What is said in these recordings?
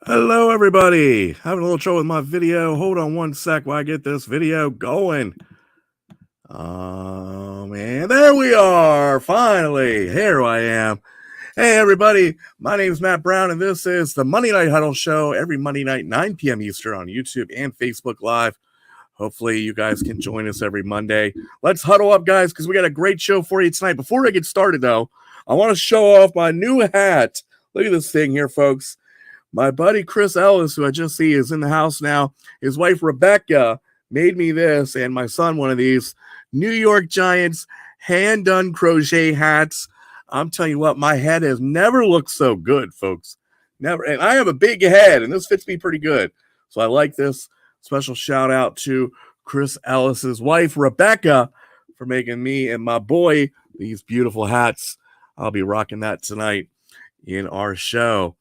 Hello, everybody. Having a little trouble with my video. Hold on one sec while I get this video going. Oh, man. There we are. Finally. Here I am. Hey, everybody. My name is Matt Brown, and this is the Monday Night Huddle Show every Monday night, 9 p.m. Eastern on YouTube and Facebook Live. Hopefully, you guys can join us every Monday. Let's huddle up, guys, because we got a great show for you tonight. Before I get started, though, I want to show off my new hat. Look at this thing here, folks. My buddy Chris Ellis, who I just see is in the house now, his wife Rebecca made me this, and my son one of these New York Giants hand-done crochet hats. I'm telling you what, my head has never looked so good, folks. Never. And I have a big head, and this fits me pretty good. So I like this. Special shout out to Chris Ellis's wife, Rebecca, for making me and my boy these beautiful hats. I'll be rocking that tonight in our show.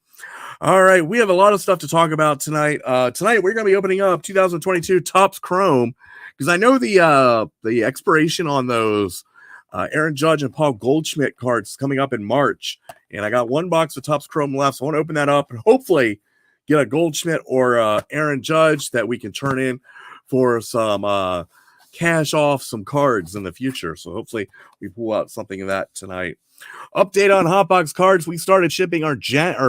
All right, we have a lot of stuff to talk about tonight. Tonight we're going to be opening up 2022 Topps Chrome because I know the expiration on those Aaron Judge and Paul Goldschmidt cards is coming up in March, and I got one box of Topps Chrome left, so I want to open that up and hopefully get a Goldschmidt or Aaron Judge that we can turn in for some cash off some cards in the future. So hopefully we pull out something of that tonight. Update on Hotbox cards. We started shipping our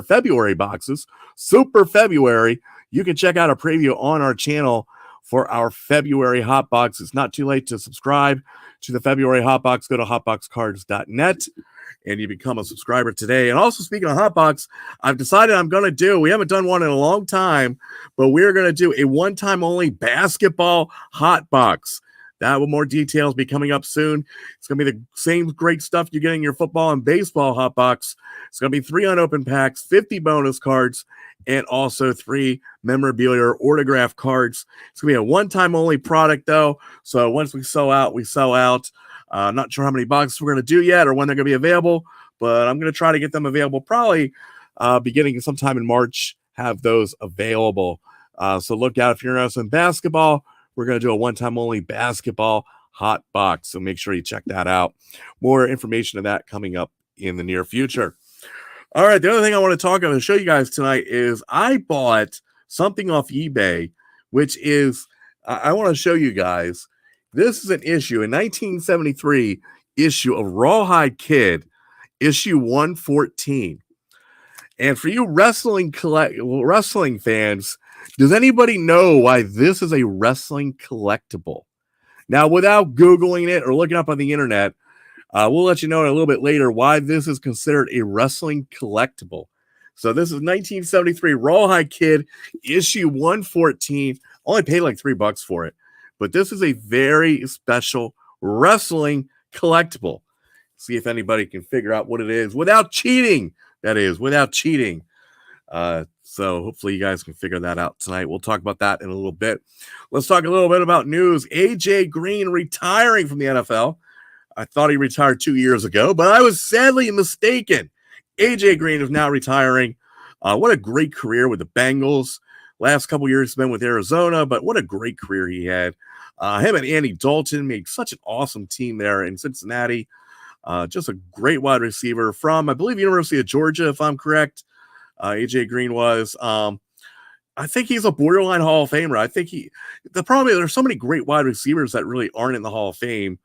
February boxes. Super February. You can check out a preview on our channel for our February Hotbox. It's not too late to subscribe to the February Hotbox. Go to hotboxcards.net and you become a subscriber today. And also, speaking of Hotbox, I've decided we haven't done one in a long time, but we're going to do a one-time only basketball Hotbox. That will more details be coming up soon. It's going to be the same great stuff you get in your football and baseball hotbox. It's going to be 3 unopened packs, 50 bonus cards, and also 3 memorabilia or autograph cards. It's going to be a one-time only product, though. So once we sell out, we sell out. Not sure how many boxes we're going to do yet or when they're going to be available, but I'm going to try to get them available probably beginning sometime in March, have those available. So look out if you're interested in basketball. We're going to do a one-time only basketball hot box. So make sure you check that out. More information of that coming up in the near future. All right. The other thing I want to talk about and show you guys tonight is I bought something off eBay, which is, I want to show you guys. This is an issue, a 1973 issue of Rawhide Kid, issue 114. And for you wrestling fans, does anybody know why this is a wrestling collectible? Now, without Googling it or looking up on the internet, we'll let you know in a little bit later why this is considered a wrestling collectible. So this is 1973 Rawhide Kid, issue 114. Only paid like $3 for it. But this is a very special wrestling collectible. See if anybody can figure out what it is without cheating. That is, without cheating. So hopefully you guys can figure that out tonight. We'll talk about that in a little bit. Let's talk a little bit about news. AJ Green retiring from the NFL. I thought he retired 2 years ago, but I was sadly mistaken. AJ Green is now retiring. What a great career with the Bengals. Last couple years he's been with Arizona, but what a great career he had. Him and Andy Dalton made such an awesome team there in Cincinnati. Just a great wide receiver from, I believe, University of Georgia, if I'm correct. AJ Green was. I think he's a borderline Hall of Famer. I think there's so many great wide receivers that really aren't in the Hall of Fame.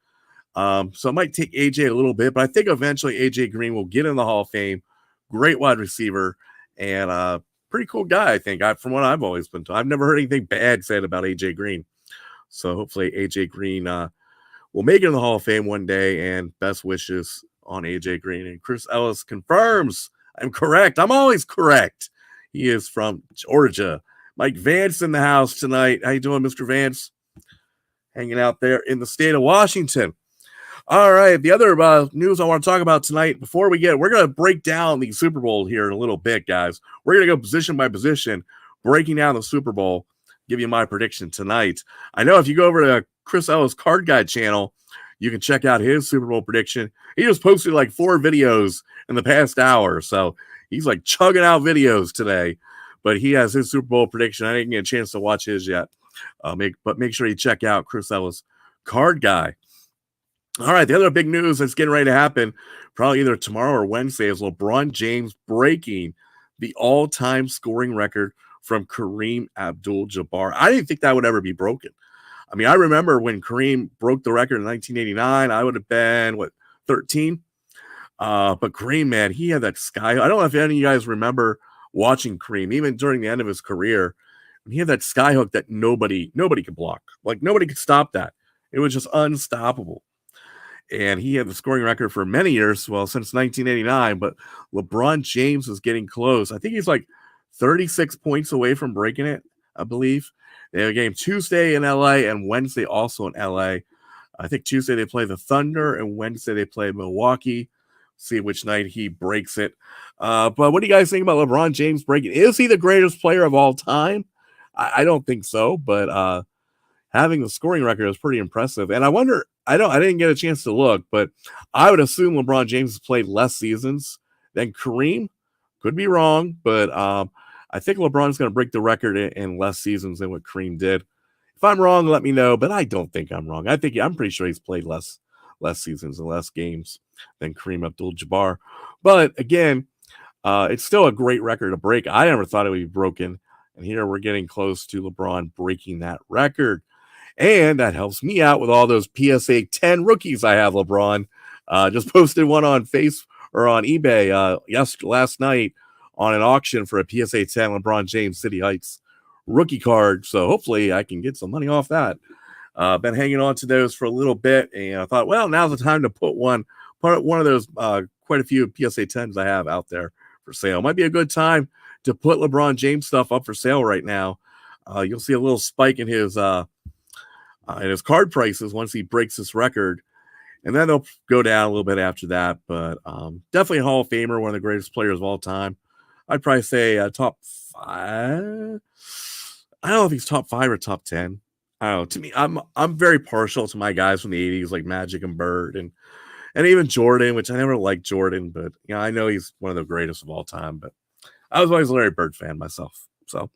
So it might take AJ a little bit, but I think eventually AJ Green will get in the Hall of Fame. Great wide receiver and pretty cool guy, I think. From what I've always been told, I've never heard anything bad said about AJ Green. So hopefully AJ Green will make it in the Hall of Fame one day, and best wishes on AJ Green. And Chris Ellis confirms I'm correct. I'm always correct. He is from Georgia. Mike Vance in the house tonight. How you doing, Mr. Vance? Hanging out there in the state of Washington. All right, the other news I want to talk about tonight, we're going to break down the Super Bowl here in a little bit, guys. We're going to go position by position, breaking down the Super Bowl, give you my prediction tonight. I know if you go over to Chris Ellis Card Guide channel, you can check out his Super Bowl prediction. He just posted like 4 videos in the past hour, so he's like chugging out videos today. But he has his Super Bowl prediction. I didn't get a chance to watch his yet. But make sure you check out Chris Ellis Card Guy. All right, the other big news that's getting ready to happen, probably either tomorrow or Wednesday, is LeBron James breaking the all-time scoring record from Kareem Abdul-Jabbar. I didn't think that would ever be broken. I mean, I remember when Kareem broke the record in 1989, I would have been, 13? But Kareem, man, he had that sky. I don't know if any of you guys remember watching Kareem, even during the end of his career. He had that sky hook that nobody could block. Like, nobody could stop that. It was just unstoppable. And he had the scoring record for many years, well, since 1989. But LeBron James is getting close. I think he's like 36 points away from breaking it, I believe. They have a game Tuesday in LA and Wednesday also in LA. I think Tuesday they play the Thunder and Wednesday they play Milwaukee. See which night he breaks it. But what do you guys think about LeBron James breaking? Is he the greatest player of all time? I don't think so, but having the scoring record is pretty impressive. And I wonder, I didn't get a chance to look, but I would assume LeBron James has played less seasons than Kareem. Could be wrong, but I think LeBron's going to break the record in less seasons than what Kareem did. If I'm wrong, let me know, but I don't think I'm wrong. I'm pretty sure he's played less seasons and less games than Kareem Abdul-Jabbar. But again, it's still a great record to break. I never thought it would be broken. And here we're getting close to LeBron breaking that record. And that helps me out with all those PSA 10 rookies I have, LeBron. Just posted one on on eBay last night on an auction for a PSA 10 LeBron James City Heights rookie card. So hopefully I can get some money off that. Been hanging on to those for a little bit, and I thought, well, now's the time to put one of those quite a few PSA 10s I have out there for sale. Might be a good time to put LeBron James stuff up for sale right now. You'll see a little spike in his card prices once he breaks this record, and then they'll go down a little bit after that. But definitely a Hall of Famer, one of the greatest players of all time. I'd probably say top 5. I don't know if he's top 5 or top 10. I don't know. To me, I'm very partial to my guys from the 80s, like Magic and Bird and even Jordan, which I never liked Jordan, but I know he's one of the greatest of all time. But I was always a Larry Bird fan myself. So,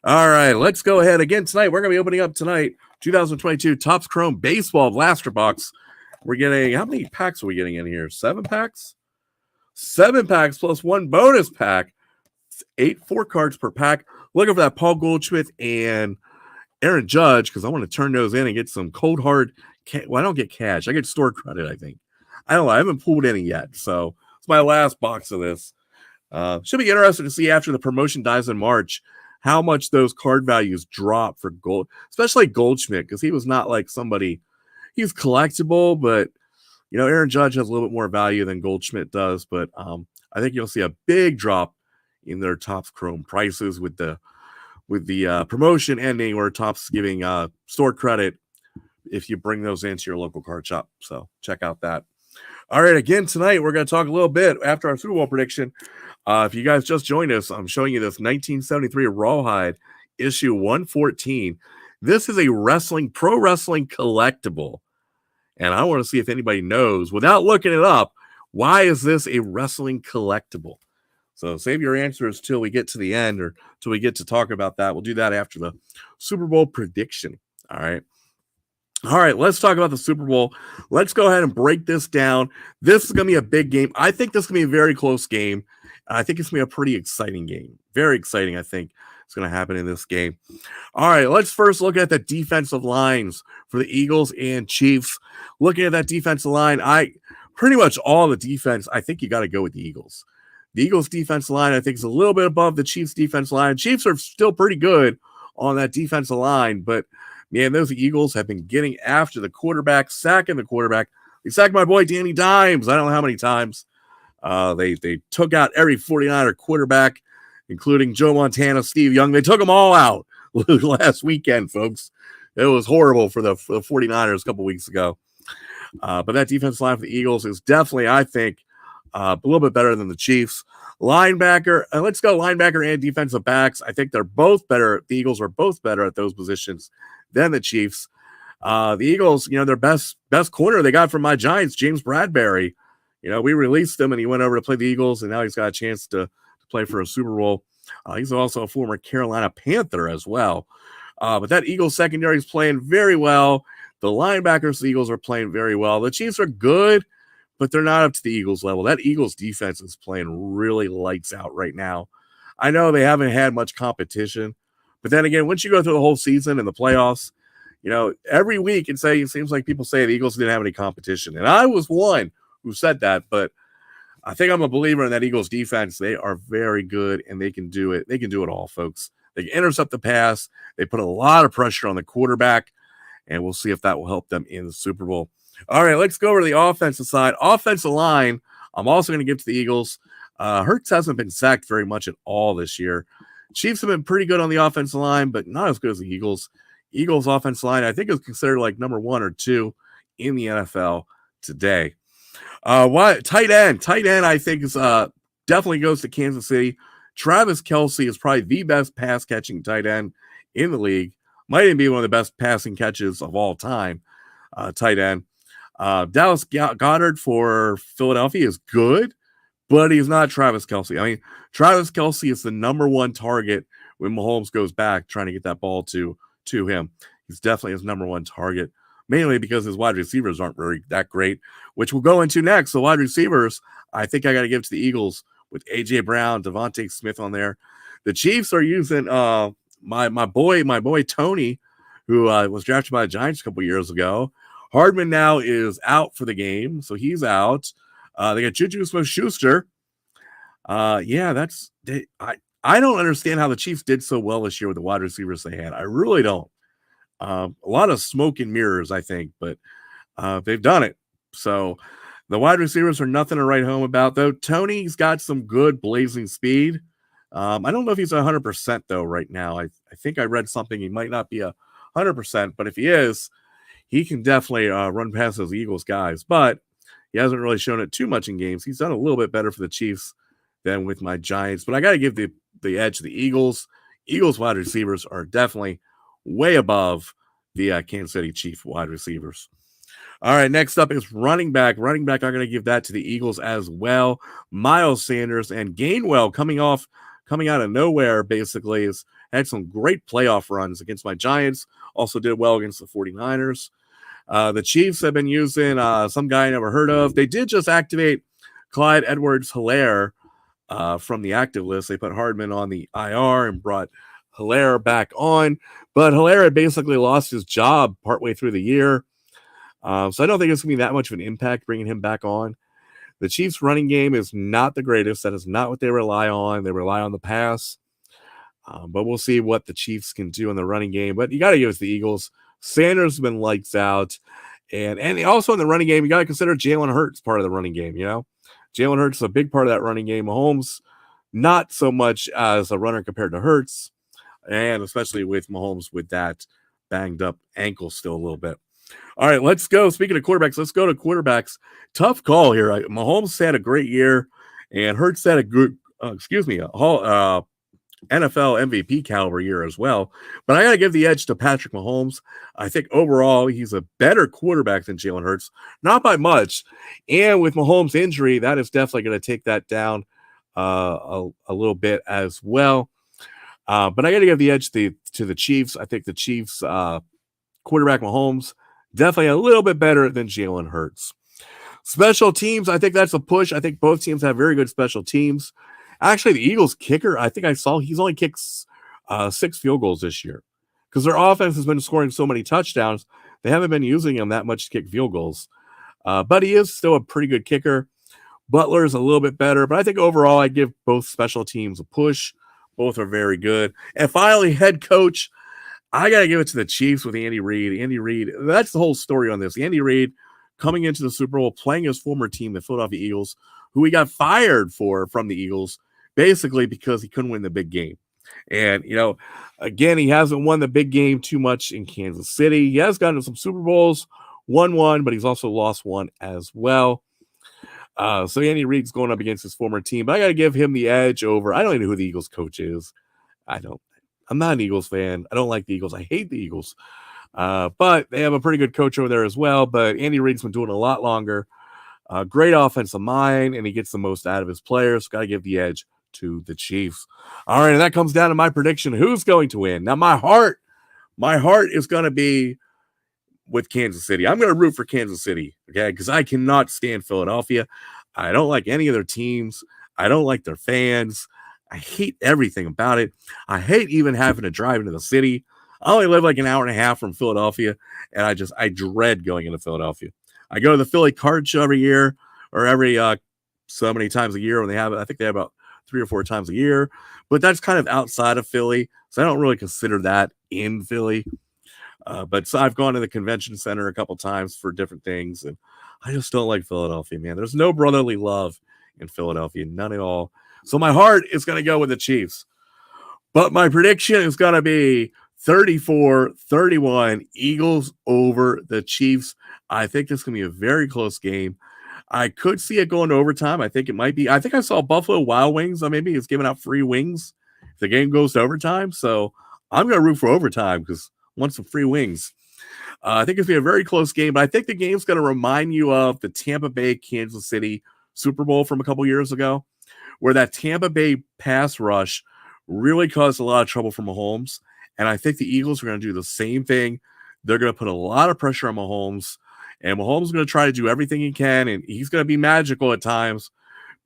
all right, let's go ahead again tonight. We're gonna be opening up tonight 2022 Topps Chrome Baseball Blaster Box. We're getting, how many packs are we getting in here? 7 packs. 7 packs plus 1 bonus pack. 4 cards per pack. Looking for that Paul Goldschmidt and Aaron Judge, because I want to turn those in and get some cold hard. Well, I don't get cash. I get store credit, I think. I don't know. I haven't pulled any yet. So it's my last box of this. Should be interesting to see after the promotion dies in March how much those card values drop for gold, especially Goldschmidt, because he was not like somebody, he's collectible, but Aaron Judge has a little bit more value than Goldschmidt does. But I think you'll see a big drop in their Topps Chrome prices with the promotion ending, or Topps giving store credit if you bring those into your local card shop. So check out that. All right, again tonight we're going to talk a little bit after our Super Bowl prediction. If you guys just joined us, I'm showing you this 1973 Rawhide issue 114. This is a pro wrestling collectible, and I want to see if anybody knows, without looking it up, why is this a wrestling collectible? So save your answers till we get to the end, or till we get to talk about that. We'll do that after the Super Bowl prediction. All right, let's talk about the Super Bowl. Let's go ahead and break this down. This is going to be a big game. I think this is going to be a very close game. I think it's going to be a pretty exciting game. Very exciting, I think, is going to happen in this game. All right, let's first look at the defensive lines for the Eagles and Chiefs. Looking at that defensive line, pretty much all the defense, I think you got to go with the Eagles. The Eagles' defensive line, I think, is a little bit above the Chiefs' defensive line. Chiefs are still pretty good on that defensive line, but man, those Eagles have been getting after the quarterback, sacking the quarterback. They sacked my boy Danny Dimes. I don't know how many times. They took out every 49er quarterback, including Joe Montana, Steve Young. They took them all out last weekend, folks. It was horrible for the 49ers a couple weeks ago. But that defensive line for the Eagles is definitely, I think, a little bit better than the Chiefs. Linebacker, let's go linebacker and defensive backs. I think they're both better. The Eagles are both better at those positions than the Chiefs. The Eagles, their best corner they got from my Giants, James Bradbury. We released him and he went over to play the Eagles, and now he's got a chance to play for a Super Bowl. He's also a former Carolina Panther as well. But that Eagles secondary is playing very well. The linebackers, the Eagles are playing very well. The Chiefs are good, but they're not up to the Eagles level. That Eagles defense is playing really lights out right now. I know they haven't had much competition, but then again, once you go through the whole season and the playoffs, every week it seems like people say the Eagles didn't have any competition. And I was one who said that, but I think I'm a believer in that Eagles defense. They are very good and they can do it. They can do it all, folks. They can intercept the pass. They put a lot of pressure on the quarterback, and we'll see if that will help them in the Super Bowl. All right, let's go over to the offensive side. Offensive line, I'm also going to give to the Eagles. Hurts hasn't been sacked very much at all this year. Chiefs have been pretty good on the offensive line, but not as good as the Eagles. Eagles offensive line, I think, is considered like number 1 or 2 in the NFL today. Tight end, I think, is definitely goes to Kansas City. Travis Kelce is probably the best pass catching tight end in the league. Might even be one of the best passing catches of all time. Tight end. Dallas Goedert for Philadelphia is good, but he's not Travis Kelce. I mean, Travis Kelce is the number 1 target when Mahomes goes back trying to get that ball to him. He's definitely his number 1 target, mainly because his wide receivers aren't really that great, which we'll go into next. The wide receivers, I think I got to give to the Eagles with A.J. Brown, Devontae Smith on there. The Chiefs are using my boy Tony, who was drafted by the Giants a couple years ago. Hardman now is out for the game, so he's out. They got Juju Smith-Schuster. I don't understand how the Chiefs did so well this year with the wide receivers they had. I really don't. A lot of smoke and mirrors, I think, but they've done it. So the wide receivers are nothing to write home about, though. Tony's got some good blazing speed. I don't know if he's 100%, though, right now. I think I read something. He might not be 100%, but if he is, he can definitely run past those Eagles guys. But he hasn't really shown it too much in games. He's done a little bit better for the Chiefs than with my Giants. But I got to give the edge to the Eagles. Eagles wide receivers are definitely way above the Kansas City Chiefs wide receivers. All right, next up is running back. Running back, I'm going to give that to the Eagles as well. Miles Sanders and Gainwell coming out of nowhere, basically, has had some great playoff runs against my Giants. Also did well against the 49ers. The Chiefs have been using some guy I never heard of. They did just activate Clyde Edwards-Helaire from the active list. They put Hardman on the IR and brought Helaire back on. But Helaire had basically lost his job partway through the year. So I don't think it's going to be that much of an impact bringing him back on. The Chiefs' running game is not the greatest. That is not what they rely on. They rely on the pass. But we'll see what the Chiefs can do in the running game. But you got to give it to the Eagles. Sanders has been lights out. And also in the running game, you got to consider Jalen Hurts part of the running game, Jalen Hurts is a big part of that running game. Mahomes, not so much as a runner compared to Hurts, and especially with Mahomes with that banged up ankle still a little bit. All right, let's go. Speaking of quarterbacks, let's go to quarterbacks. Tough call here. Mahomes had a great year, and Hurts had a good, NFL MVP caliber year as well. But I got to give the edge to Patrick Mahomes. I think overall he's a better quarterback than Jalen Hurts, not by much. And with Mahomes' injury, that is definitely going to take that down a little bit as well. But I got to give the edge to the Chiefs. I think the Chiefs quarterback Mahomes definitely a little bit better than Jalen Hurts. Special teams, I think that's a push. I think both teams have very good special teams. Actually, the Eagles kicker, I think I saw he's only kicked 6 field goals this year because their offense has been scoring so many touchdowns. They haven't been using him that much to kick field goals. But he is still a pretty good kicker. Butler's a little bit better, but I think overall I'd give both special teams a push. Both are very good. And finally, head coach, I got to give it to the Chiefs with Andy Reid. Andy Reid, that's the whole story on this. Andy Reid coming into the Super Bowl, playing his former team, the Philadelphia Eagles, who he got fired from the Eagles, basically because he couldn't win the big game. And, again, he hasn't won the big game too much in Kansas City. He has gotten to some Super Bowls, won one, but he's also lost one as well. So Andy Reid's going up against his former team, but I got to give him the edge over. I don't even know who the Eagles coach is. I'm not an Eagles fan. I don't like the Eagles. I hate the Eagles. But they have a pretty good coach over there as well. But Andy Reid's been doing it a lot longer. Great offensive mind, and he gets the most out of his players. Got to give the edge to the Chiefs. All right, and that comes down to my prediction. Who's going to win? Now, my heart is going to be with Kansas City. I'm going to root for Kansas City, okay? Because I cannot stand Philadelphia. I don't like any of their teams. I don't like their fans. I hate everything about it. I hate even having to drive into the city. I only live like an hour and a half from Philadelphia, and I dread going into Philadelphia. I go to the Philly Card Show every year, or every so many times a year when they have it. I think they have about 3 or 4 times a year, but that's kind of outside of Philly, so I don't really consider that in Philly. But so I've gone to the convention center a couple times for different things, and I just don't like Philadelphia, man. There's no brotherly love in Philadelphia, none at all. So my heart is going to go with the Chiefs. But my prediction is going to be 34-31 Eagles over the Chiefs. I think this is going to be a very close game. I could see it going to overtime. I think it might be. I think I saw Buffalo Wild Wings. Maybe it's giving out free wings if the game goes to overtime. So I'm going to root for overtime because I want some free wings. I think it's going to be a very close game, but I think the game's going to remind you of the Tampa Bay, Kansas City Super Bowl from a couple years ago, where that Tampa Bay pass rush really caused a lot of trouble for Mahomes. And I think the Eagles are going to do the same thing. They're going to put a lot of pressure on Mahomes, and Mahomes is going to try to do everything he can, and he's going to be magical at times.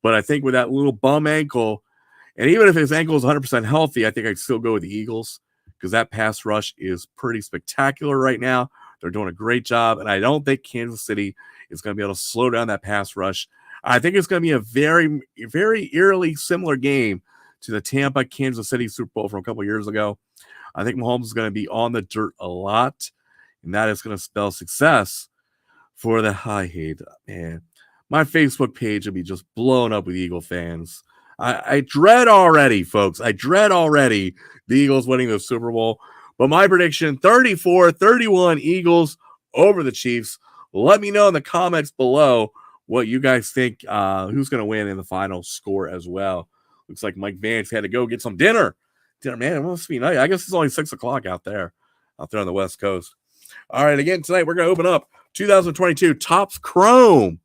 But I think with that little bum ankle, and even if his ankle is 100% healthy, I think I'd still go with the Eagles because that pass rush is pretty spectacular right now. They're doing a great job, and I don't think Kansas City is going to be able to slow down that pass rush. I think it's going to be a very, very eerily similar game to the Tampa Kansas City Super Bowl from a couple years ago. I think Mahomes is going to be on the dirt a lot, and that is going to spell success for the high hate. Man, my Facebook page will be just blown up with Eagle fans. I dread already, folks. I dread already the Eagles winning the Super Bowl. But my prediction, 34-31 Eagles over the Chiefs. Let me know in the comments below what you guys think, who's going to win in the final score as well. Looks like Mike Vance had to go get some dinner. Man, it must be nice. I guess it's only 6 o'clock out there on the West Coast. All right, again, tonight we're going to open up 2022 Topps Chrome.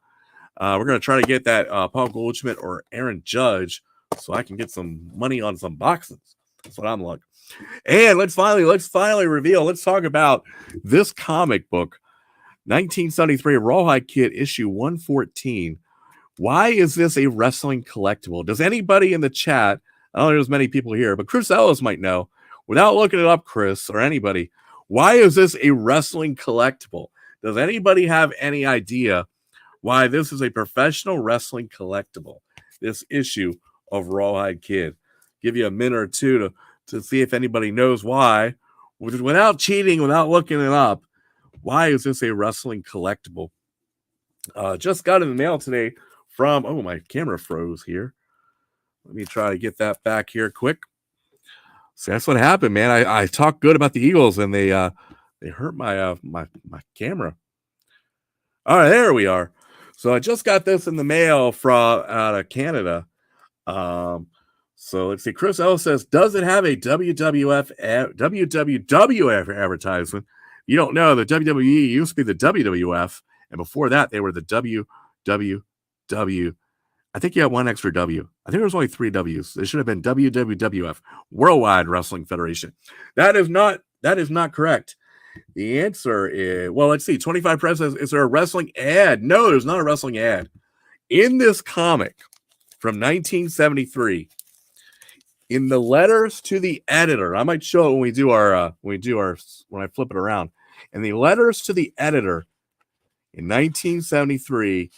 We're going to try to get that Paul Goldschmidt or Aaron Judge so I can get some money on some boxes. That's what I'm like. And let's finally reveal. Let's talk about this comic book, 1973 Rawhide Kid, issue 114. Why is this a wrestling collectible? Does anybody in the chat, I don't know there's many people here, but Chris Ellis might know, without looking it up, Chris, or anybody, why is this a wrestling collectible? Does anybody have any idea why this is a professional wrestling collectible? This issue of Rawhide Kid. Give you a minute or two to see if anybody knows why. Without cheating, without looking it up, why is this a wrestling collectible? Just got in the mail today from, oh, my camera froze here. Let me try to get that back here quick. See, that's what happened, man. I talked good about the Eagles, and they hurt my my camera. All right, there we are. So I just got this in the mail from out of Canada. So let's see. Chris Ellis says, does it have a WWF advertisement? You don't know, the WWE used to be the WWF, and before that, they were the WWW. I think you had one extra W. I think there was only 3 W's. It should have been WWF, Worldwide Wrestling Federation. That is not correct. The answer is, well, let's see. 25 Press says, is there a wrestling ad? No, there's not a wrestling ad. In this comic from 1973, in the letters to the editor, I might show it when I flip it around. In the letters to the editor in 1973,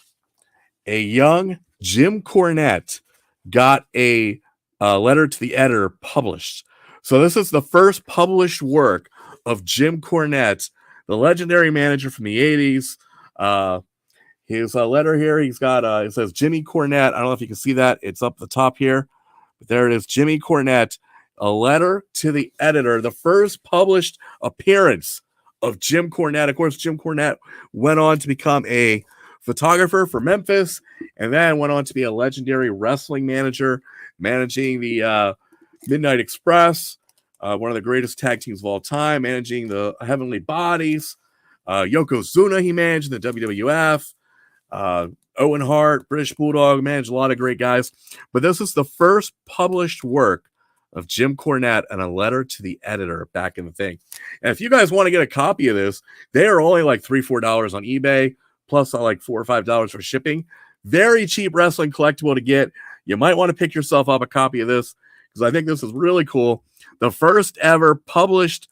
a young Jim Cornette got a letter to the editor published. So this is the first published work of Jim Cornette, the legendary manager from the 80s. His letter here, he's got, it says Jimmy Cornette. I don't know if you can see that. It's up the top here. But there it is, Jimmy Cornette, a letter to the editor, the first published appearance of Jim Cornette. Of course, Jim Cornette went on to become a photographer for Memphis, and then went on to be a legendary wrestling manager, managing the Midnight Express, one of the greatest tag teams of all time, managing the Heavenly Bodies. Yokozuna he managed in the WWF. Owen Hart, British Bulldog, managed a lot of great guys. But this is the first published work of Jim Cornette and a letter to the editor back in the thing. And if you guys want to get a copy of this, they are only like $3-4 on eBay, plus like $4 or $5 for shipping. Very cheap wrestling collectible to get. You might want to pick yourself up a copy of this because I think this is really cool. The first ever published,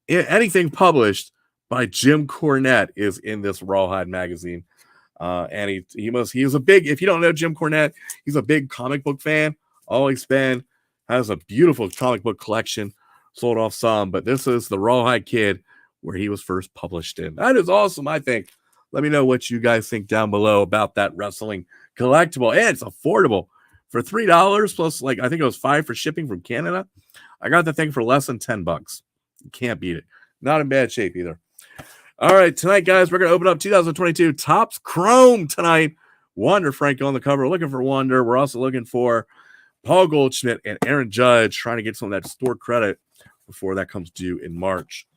anything published by Jim Cornette is in this Rawhide magazine. And he's a big, if you don't know Jim Cornette, he's a big comic book fan. Always been, has a beautiful comic book collection, sold off some, but this is the Rawhide Kid where he was first published in. That is awesome, I think. Let me know what you guys think down below about that wrestling collectible. And it's affordable for $3 plus, like, I think it was $5 for shipping from Canada. I got the thing for less than $10. You can't beat it. Not in bad shape either. All right, tonight, guys, we're going to open up 2022 Topps Chrome tonight. Wander Franco on the cover. Looking for Wander. We're also looking for Paul Goldschmidt and Aaron Judge, trying to get some of that store credit before that comes due in March.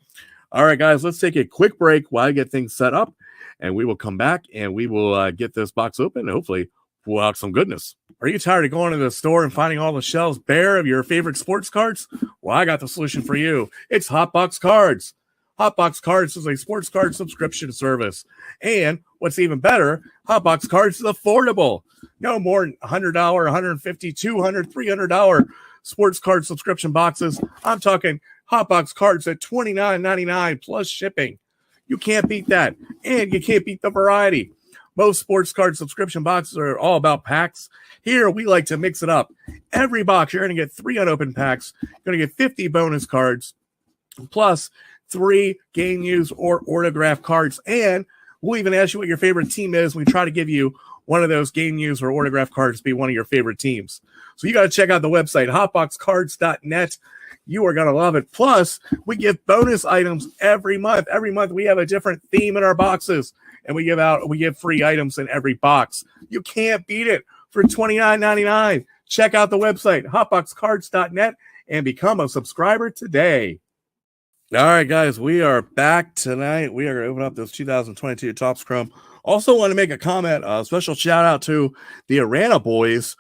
All right, guys, let's take a quick break while I get things set up, and we will come back and we will get this box open and hopefully pull out some goodness. Are you tired of going to the store and finding all the shelves bare of your favorite sports cards? Well, I got the solution for you. It's Hotbox Cards. Hotbox Cards is a sports card subscription service. And what's even better, Hotbox Cards is affordable. No more than $100, $150, $200, $300 sports card subscription boxes. I'm talking Hotbox Cards at $29.99 plus shipping. You can't beat that. And you can't beat the variety. Most sports card subscription boxes are all about packs. Here, we like to mix it up. Every box, you're going to get 3 unopened packs. You're going to get 50 bonus cards, plus 3 game use or autograph cards. And we'll even ask you what your favorite team is. We try to give you one of those game use or autograph cards to be one of your favorite teams. So you got to check out the website, hotboxcards.net. You are going to love it. Plus, we give bonus items every month. Every month, we have a different theme in our boxes, and we give free items in every box. You can't beat it for $29.99. Check out the website, hotboxcards.net, and become a subscriber today. All right, guys, we are back tonight. We are going to open up this 2022 Topps Chrome. Also want to make a comment, a special shout out to the Arana boys.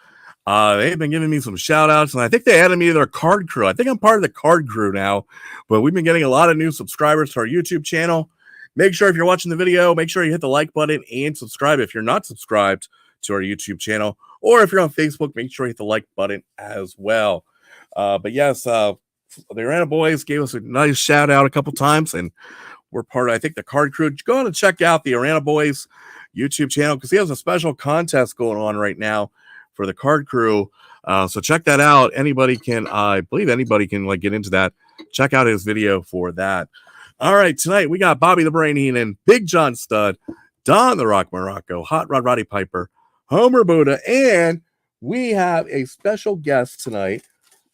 They've been giving me some shout outs, and I think they added me to their card crew. I think I'm part of the card crew now, but we've been getting a lot of new subscribers to our YouTube channel. Make sure if you're watching the video, make sure you hit the like button and subscribe if you're not subscribed to our YouTube channel, or if you're on Facebook, make sure you hit the like button as well. But yes, the Arana boys gave us a nice shout out a couple times, and we're part of, I think, the card crew. Go on and check out the Arana boys YouTube channel because he has a special contest going on right now for the card crew. So check that out. Anybody can, I believe anybody can like get into that. Check out his video for that. All right, tonight we got Bobby the Brain Heenan, Big John Studd, Don the Rock Morocco, Hot Rod Roddy Piper, Homer Buddha, and we have a special guest tonight.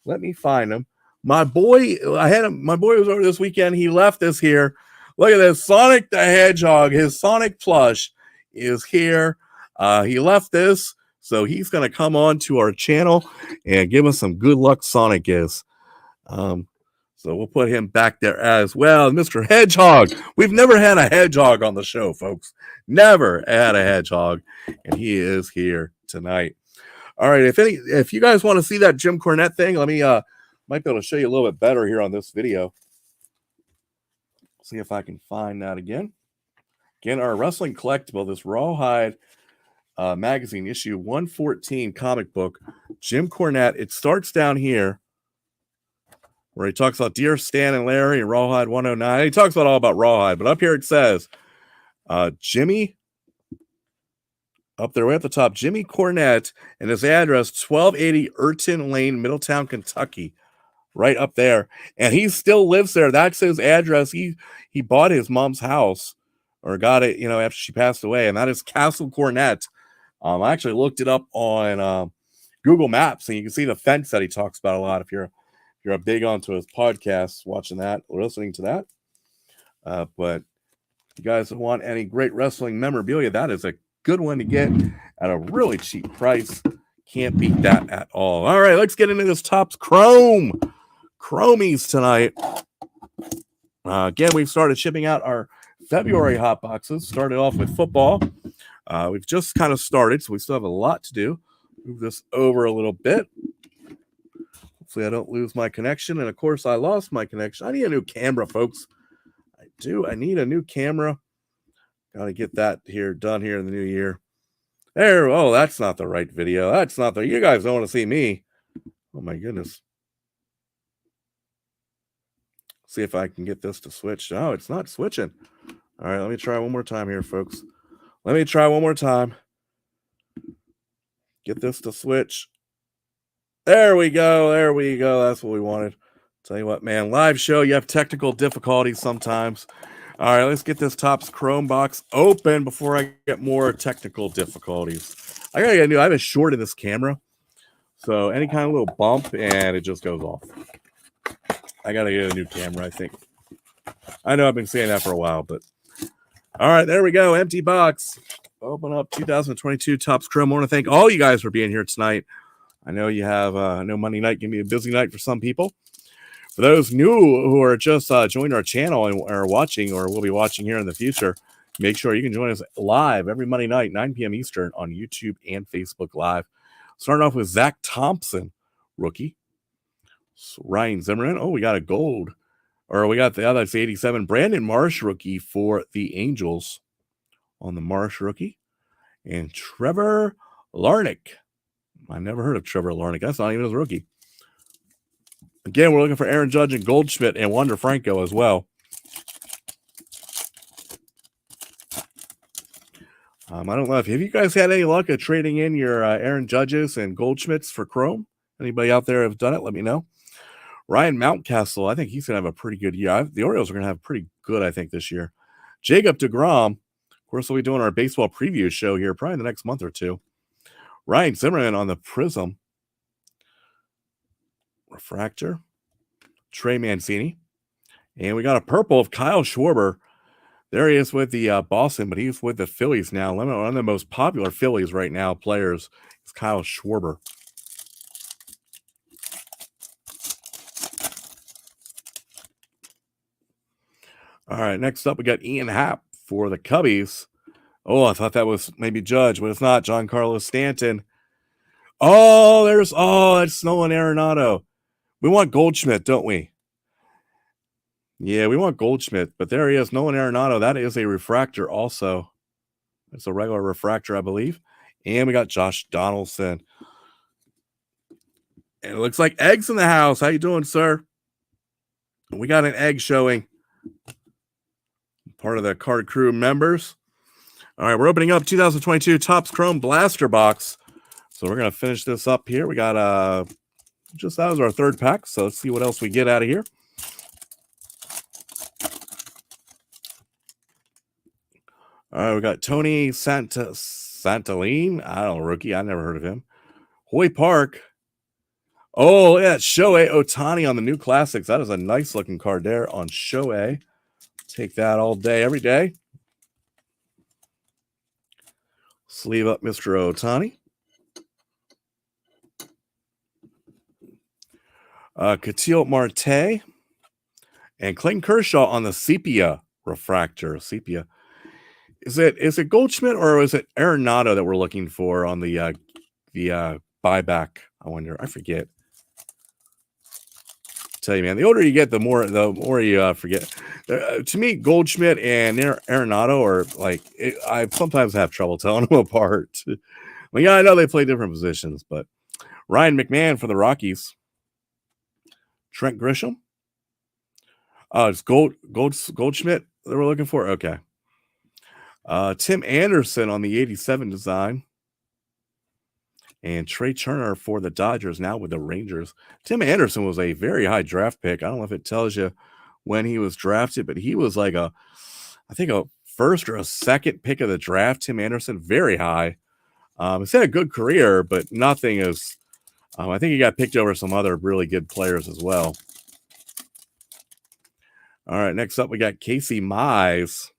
Let me find him. My boy, my boy was over this weekend. He left this here. Look at this, Sonic the Hedgehog. His Sonic plush is here. He left this, so he's going to come on to our channel and give us some good luck Sonic gifts. So we'll put him back there as well. Mr. Hedgehog. We've never had a hedgehog on the show, folks. Never had a hedgehog, and he is here tonight. All right, if you guys want to see that Jim Cornette thing, let me might be able to show you a little bit better here on this video. See if I can find that again. Again, our wrestling collectible, this Rawhide magazine issue 114 comic book, Jim Cornette. It starts down here where he talks about Dear Stan and Larry and Rawhide 109. He talks all about Rawhide, but up here it says Jimmy, up there way at the top, Jimmy Cornette, and his address 1280 Urton Lane, Middletown, Kentucky. Right up there, and he still lives there. That's his address. He bought his mom's house, or got it, after she passed away, and that is Castle Cornette. I actually looked it up on Google Maps, and you can see the fence that he talks about a lot. If you're a big onto his podcast, watching that or listening to that, but if you guys want any great wrestling memorabilia, that is a good one to get at a really cheap price. Can't beat that at all. All right, let's get into this Topps Chrome. Chromies tonight. Again, we've started shipping out our February hot boxes. Started off with football. We've just kind of started, so we still have a lot to do. Move this over a little bit. Hopefully I don't lose my connection. And of course, I lost my connection. I need a new camera, folks. I do. I need a new camera. Got to get that here done here in the new year. There. Oh, that's not the right video. That's not the. You guys don't want to see me. Oh my goodness. See if I can get this to switch. Oh, it's not switching. All right, let me try one more time here, folks. Let me try one more time. Get this to switch. There we go. There we go. That's what we wanted. Tell you what, man, live show, you have technical difficulties sometimes. All right, let's get this Topps Chrome box open before I get more technical difficulties. I gotta get a new. I have a short in this camera, so any kind of little bump and it just goes off. I gotta get a new camera, I think. I know I've been saying that for a while, but all right, there we go. Empty box. Open up 2022 Topps Chrome. I want to thank all you guys for being here tonight. I know you have no Monday night can be a busy night for some people. For those new who are just joining our channel and are watching or will be watching here in the future, make sure you can join us live every Monday night, 9 p.m. Eastern on YouTube and Facebook Live. Starting off with Zach Thompson, rookie. So Ryan Zimmerman. Oh, we got a gold. Or we got the other, that's 87. Brandon Marsh, rookie for the Angels on the Marsh rookie. And Trevor Larnach. I never heard of Trevor Larnach. That's not even his rookie. Again, we're looking for Aaron Judge and Goldschmidt and Wander Franco as well. I don't know if have you guys had any luck at trading in your Aaron Judges and Goldschmidts for Chrome? Anybody out there have done it? Let me know. Ryan Mountcastle, I think he's going to have a pretty good year. The Orioles are going to have pretty good, I think, this year. Jacob deGrom, of course, we'll be doing our baseball preview show here probably the next month or two. Ryan Zimmerman on the Prism. Refractor. Trey Mancini. And we got a purple of Kyle Schwarber. There he is with the Boston, but he's with the Phillies now. One of the most popular Phillies right now players is Kyle Schwarber. All right, next up, we got Ian Happ for the Cubbies. Oh, I thought that was maybe Judge, but it's not. Giancarlo Stanton. Oh, that's Nolan Arenado. We want Goldschmidt, don't we? Yeah, we want Goldschmidt, but there he is, Nolan Arenado. That is a refractor also. It's a regular refractor, I believe. And we got Josh Donaldson. And it looks like Egg's in the house. How you doing, sir? We got an Egg showing. Part of the Card Crew members. All right, we're opening up 2022 Topps Chrome Blaster Box. So we're going to finish this up here. We got just that was our third pack. So let's see what else we get out of here. All right, we got Tony Santaline. I don't know, rookie. I never heard of him. Hoy Park. Oh, yeah, Shohei Ohtani on the new classics. That is a nice looking card there on Shohei. Take that all day, every day. Sleeve up Mr. Ohtani. Ketel Marte. And Clayton Kershaw on the Sepia refractor. Sepia. Is it Goldschmidt or is it Arenado that we're looking for on the buyback? I wonder. I forget. Tell you, man, the older you get, the more you forget. To me, Goldschmidt and Arenado are like I sometimes have trouble telling them apart. Well, yeah, I know they play different positions, but Ryan McMahon for the Rockies. Trent Grisham. It's Goldschmidt that we're looking for. Okay. Tim Anderson on the 87 design. And Trey Turner for the Dodgers now with the Rangers. Tim Anderson was a very high draft pick. I don't know if it tells you when he was drafted, but he was like I think a first or a second pick of the draft. Tim Anderson, very high. He's had a good career, but nothing is. I think he got picked over some other really good players as well. All right, next up we got Casey Mize.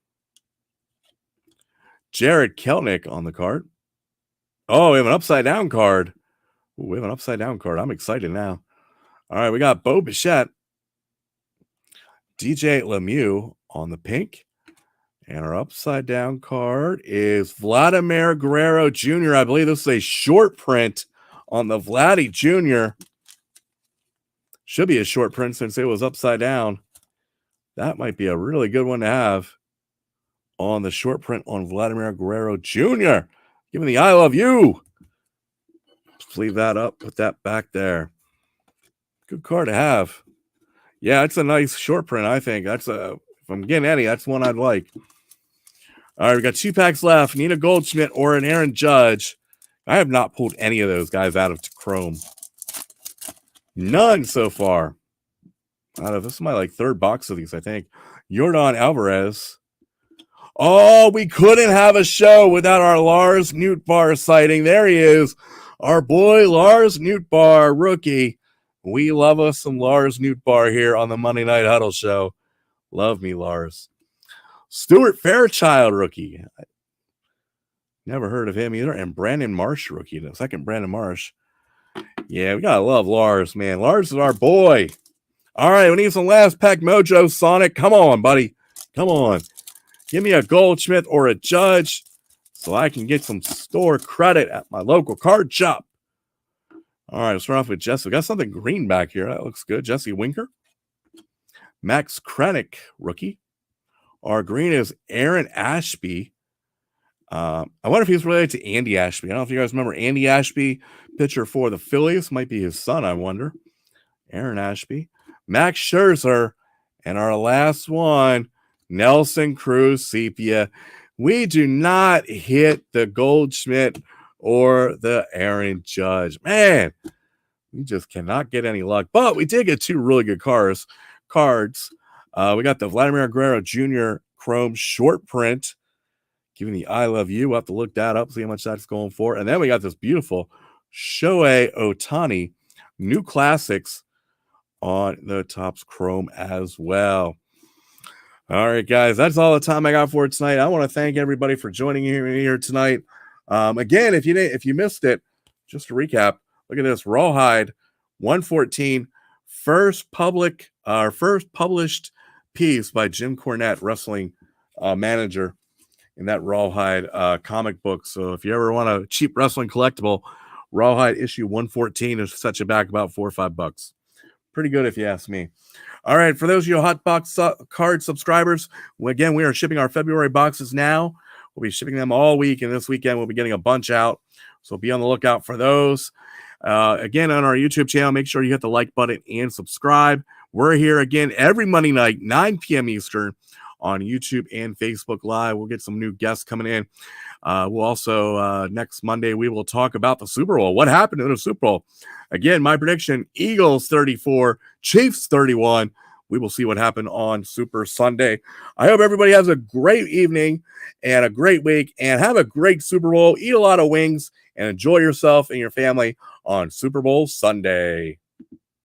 Jared Kelnick on the card. Oh, we have an upside-down card. Ooh, we have an upside-down card. I'm excited now. All right, we got Bo Bichette. DJ LeMahieu on the pink. And our upside-down card is Vladimir Guerrero Jr. I believe this is a short print on the Vladdy Jr. Should be a short print since it was upside down. That might be a really good one to have on the short print on Vladimir Guerrero Jr. Give me the I love you. Sleeve that up, put that back there. Good card to have. Yeah, it's a nice short print, I think. If I'm getting any, that's one I'd like. All right, we got 2 packs left. Nina Goldschmidt or an Aaron Judge. I have not pulled any of those guys out of Chrome. None so far. This is my third box of these, I think. Yordan Alvarez. Oh, we couldn't have a show without our Lars Nootbaar sighting. There he is. Our boy Lars Nootbaar, rookie. We love us some Lars Nootbaar here on the Monday Night Huddle show. Love me, Lars. Stuart Fairchild, rookie. Never heard of him either. And Brandon Marsh, rookie. The second Brandon Marsh. Yeah, we gotta love Lars, man. Lars is our boy. All right, we need some last pack mojo, Sonic. Come on, buddy. Come on. Give me a Goldschmidt or a Judge so I can get some store credit at my local card shop. All right, let's start off with Jesse. We got something green back here. That looks good. Jesse Winker. Max Krennic, rookie. Our green is Aaron Ashby. I wonder if he's related to Andy Ashby. I don't know if you guys remember Andy Ashby, pitcher for the Phillies. Might be his son, I wonder. Aaron Ashby. Max Scherzer. And our last one, Nelson Cruz Sepia. We do not hit the Goldschmidt or the Aaron Judge. Man, we just cannot get any luck. But we did get 2 really good cards. We got the Vladimir Guerrero Jr. Chrome short print. Giving the I love you. We'll have to look that up, see how much that's going for. And then we got this beautiful Shohei Ohtani new classics on the Topps Chrome as well. All right, guys, that's all the time I got for tonight. I want to thank everybody for joining me here tonight. Again, if you missed it, just to recap, look at this Rawhide 114, first published piece by Jim Cornette, wrestling manager, in that Rawhide comic book. So if you ever want a cheap wrestling collectible, Rawhide issue 114 is set you back about $4 or $5. Pretty good if you ask me. All right, for those of you Hotbox card subscribers, again, we are shipping our February boxes now. We'll be shipping them all week, and this weekend we'll be getting a bunch out. So be on the lookout for those. Again, on our YouTube channel, make sure you hit the like button and subscribe. We're here again every Monday night, 9 p.m. Eastern, on YouTube and Facebook Live. We'll get some new guests coming in. We'll also, next Monday, we will talk about the Super Bowl. What happened in the Super Bowl? Again, my prediction, Eagles 34, Chiefs 31. We will see what happened on Super Sunday. I hope everybody has a great evening and a great week, and have a great Super Bowl. Eat a lot of wings and enjoy yourself and your family on Super Bowl Sunday.